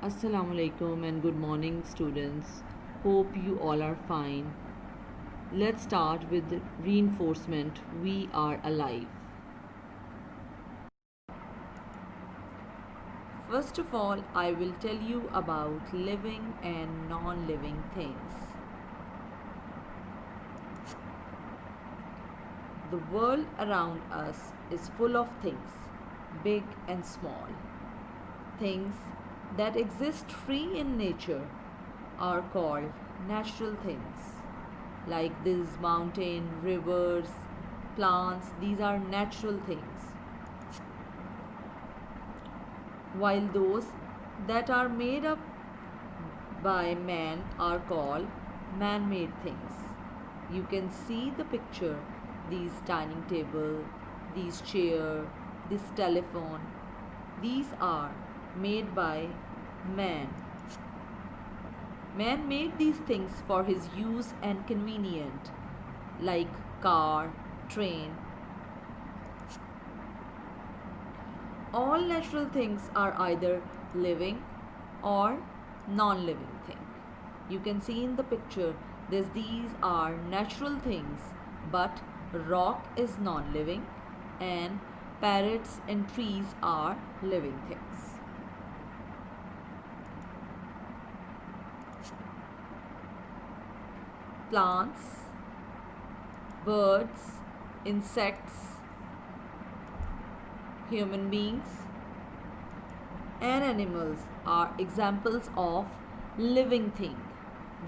Assalamu alaikum and good morning, students. Hope you all are fine. Let's start with reinforcement. We are alive. First of all, I will tell you about living and non living things. The world around us is full of things, big and small. Things that exist free in nature are called natural things. Like this mountain, rivers, plants, these are natural things. While those that are made up by man are called man made things. You can see the picture, these dining table, these chair, this telephone. These are made by man. Man made these things for his use and convenient, like car, train. All natural things are either living or non-living thing. You can see in the picture these are natural things, but rock is non-living and parrots and trees are living things. Plants, birds, insects, human beings and animals are examples of living thing.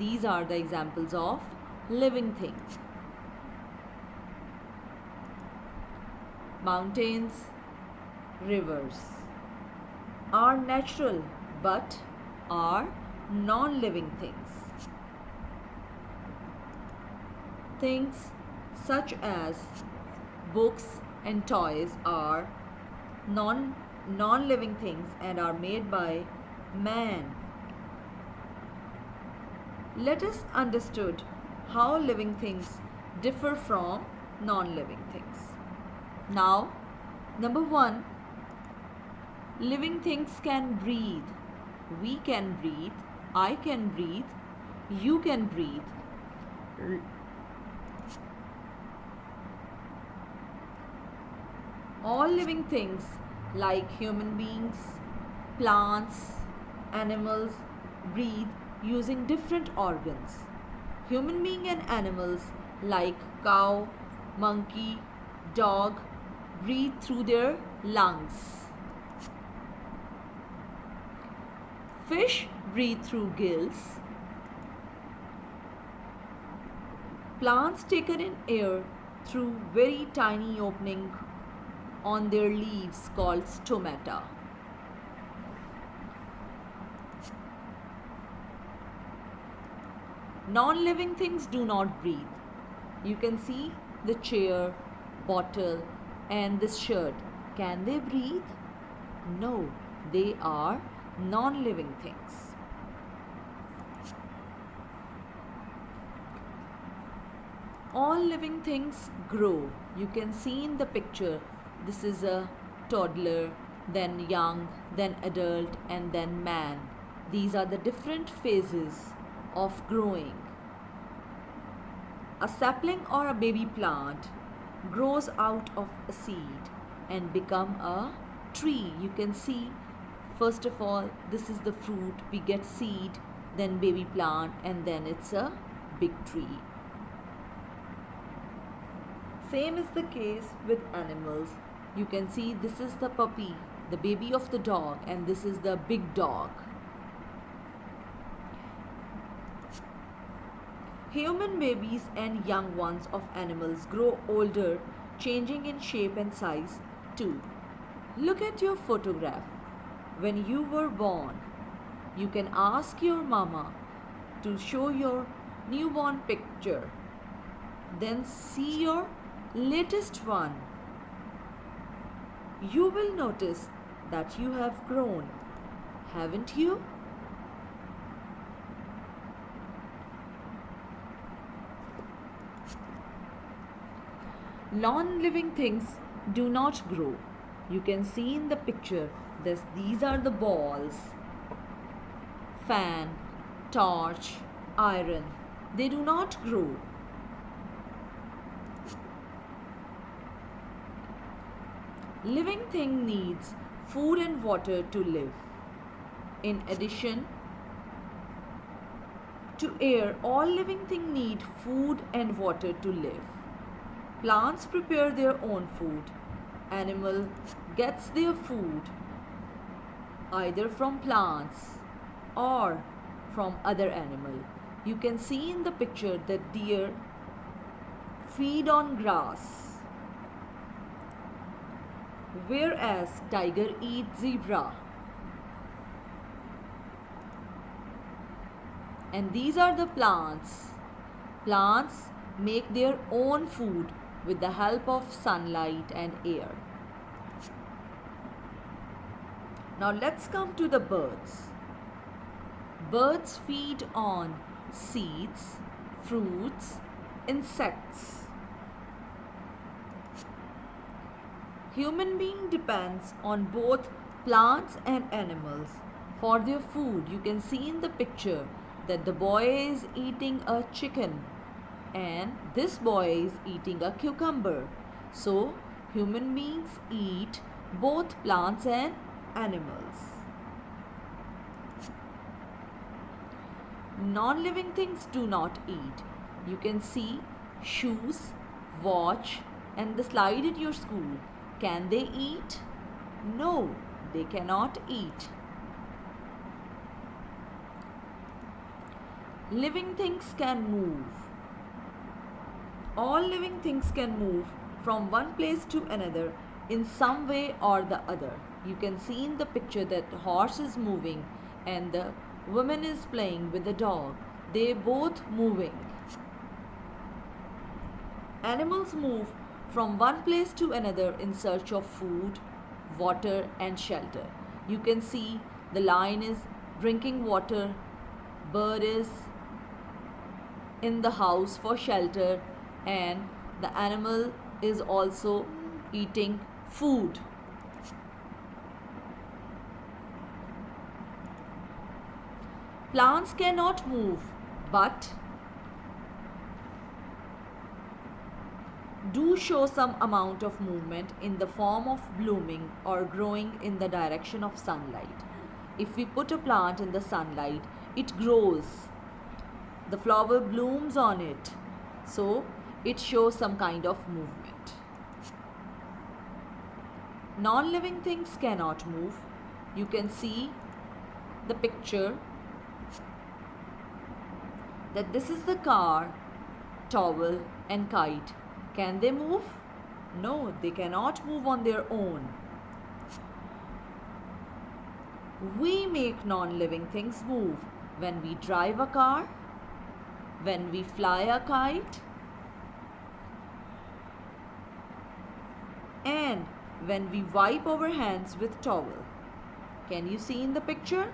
These are the examples of living things. Mountains, rivers are natural but are non-living things. Things such as books and toys are non-living things and are made by man. Let us understood how living things differ from non-living things. Now, number 1, living things can breathe. We can breathe, I can breathe, you can breathe. All living things like human beings, plants, animals breathe using different organs. Human beings and animals like cow, monkey, dog breathe through their lungs. Fish breathe through gills. Plants take in air through very tiny opening on their leaves called stomata. Non-living things do not breathe. You can see the chair, bottle and this shirt. Can they breathe? No, they are non-living things. All living things grow. You can see in the picture, this is a toddler, then young, then adult and then man. These are the different phases of growing. A sapling or a baby plant grows out of a seed and become a tree. You can see, first of all, this is the fruit. We get seed, then baby plant and then it's a big tree. Same is the case with animals. You can see this is the puppy, the baby of the dog, and this is the big dog. Human babies and young ones of animals grow older, changing in shape and size too. Look at your photograph. When you were born, you can ask your mama to show your newborn picture. Then see your latest one. You will notice that you have grown, haven't you? Non-living things do not grow. You can see in the picture, these are the balls. fan, torch, iron. They do not grow. Living thing needs food and water to live. In addition to air, all living things need food and water to live. Plants prepare their own food. Animal gets their food either from plants or from other animal. You can see in the picture that deer feed on grass, whereas tiger eats zebra. And these are the plants. Plants make their own food with the help of sunlight and air. Now let's come to the birds. Birds feed on seeds, fruits, insects. Human being depends on both plants and animals for their food. You can see in the picture that the boy is eating a chicken and this boy is eating a cucumber. So human beings eat both plants and animals. Non-living things do not eat. You can see shoes, watch and the slide at your school. Can they eat? No, they cannot eat. Living things can move. All living things can move from one place to another in some way or the other. You can see in the picture that the horse is moving and the woman is playing with the dog. They both moving. Animals move from one place to another in search of food, water and shelter. You can see the lion is drinking water, bird is in the house for shelter, and the animal is also eating food. Plants cannot move but do show some amount of movement in the form of blooming or growing in the direction of sunlight. If we put a plant in the sunlight, it grows. The flower blooms on it. So it shows some kind of movement. Non-living things cannot move. You can see the picture that this is the car, towel and kite. Can they move? No, they cannot move on their own. We make non-living things move when we drive a car, when we fly a kite, and when we wipe our hands with towel. Can you see in the picture?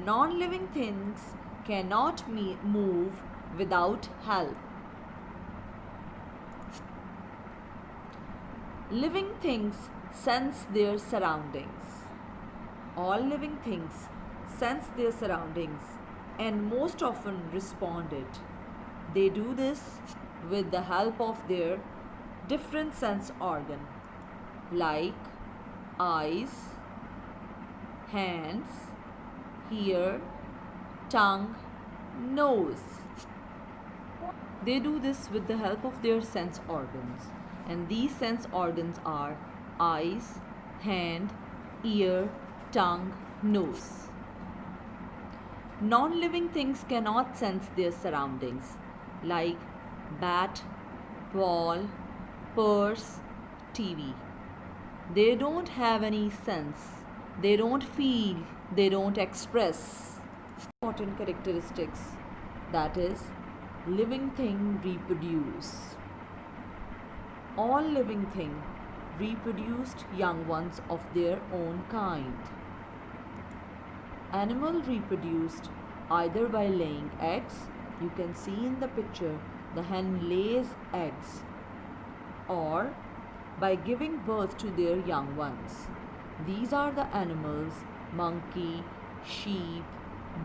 Non-living things cannot move without help. Living things sense their surroundings. All living things sense their surroundings and most often respond it. They do this with the help of their different sense organ like eyes, hands, ear, tongue, nose. They do this with the help of their sense organs, and these sense organs are eyes, hand, ear, tongue, nose. Non-living things cannot sense their surroundings like bat, ball, purse, TV. They don't have any sense. They don't feel. They don't express. Important characteristics, that is, living thing reproduce. All living thing reproduced young ones of their own kind. Animal reproduced either by laying eggs. You can see in the picture the hen lays eggs, or by giving birth to their young ones. These are the animals: monkey, sheep,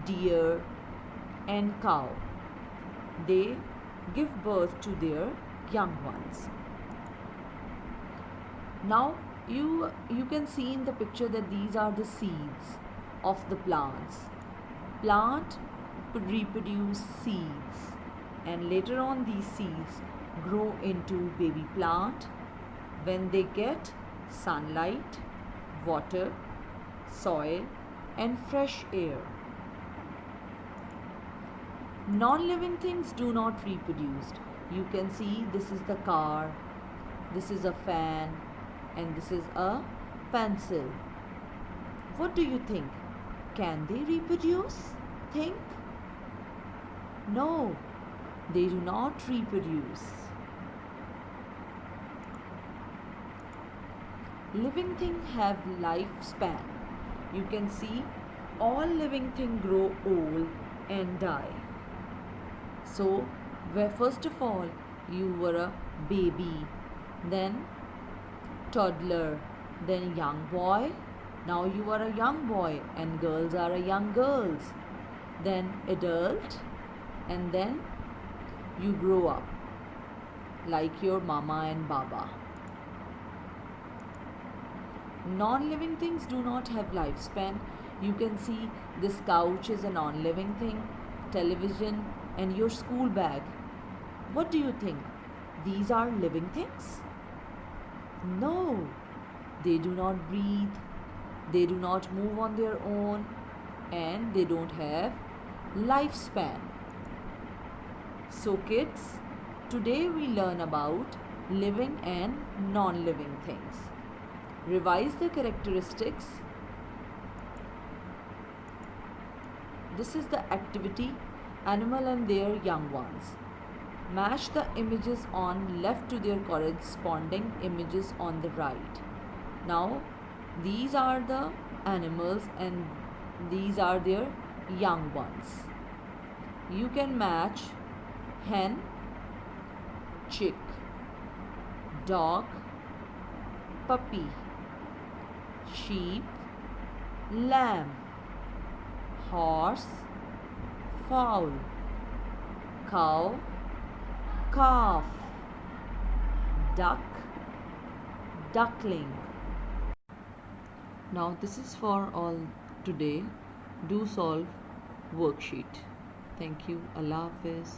deer, and cow. They give birth to their young ones. Now you can see in the picture that these are the seeds of the plants. Plant reproduce seeds, and later on these seeds grow into baby plant when they get sunlight, water, soil, and fresh air. Non-living things do not reproduce. You can see this is the car, this is a fan, and this is a pencil. What do you think? Can they reproduce? Think? No, they do not reproduce. Living things have lifespan. You can see all living things grow old and die. So, where first of all you were a baby, then toddler, then young boy. Now you are a young boy, and girls are a young girls. Then adult, and then you grow up like your mama and baba. Non-living things do not have lifespan. You can see this couch is a non-living thing, television, and your school bag. What do you think? These are living things? No, they do not breathe, they do not move on their own, and they don't have lifespan. So kids, today we learn about living and non-living things. Revise the characteristics. This is the activity, animal and their young ones. Match the images on left to their corresponding images on the right. Now, these are the animals and these are their young ones. You can match hen, chick, dog, puppy, sheep, lamb, horse, fowl, cow, calf, duck, duckling. Now this is for all today. Do solve worksheet. Thank you. Allah Hafiz.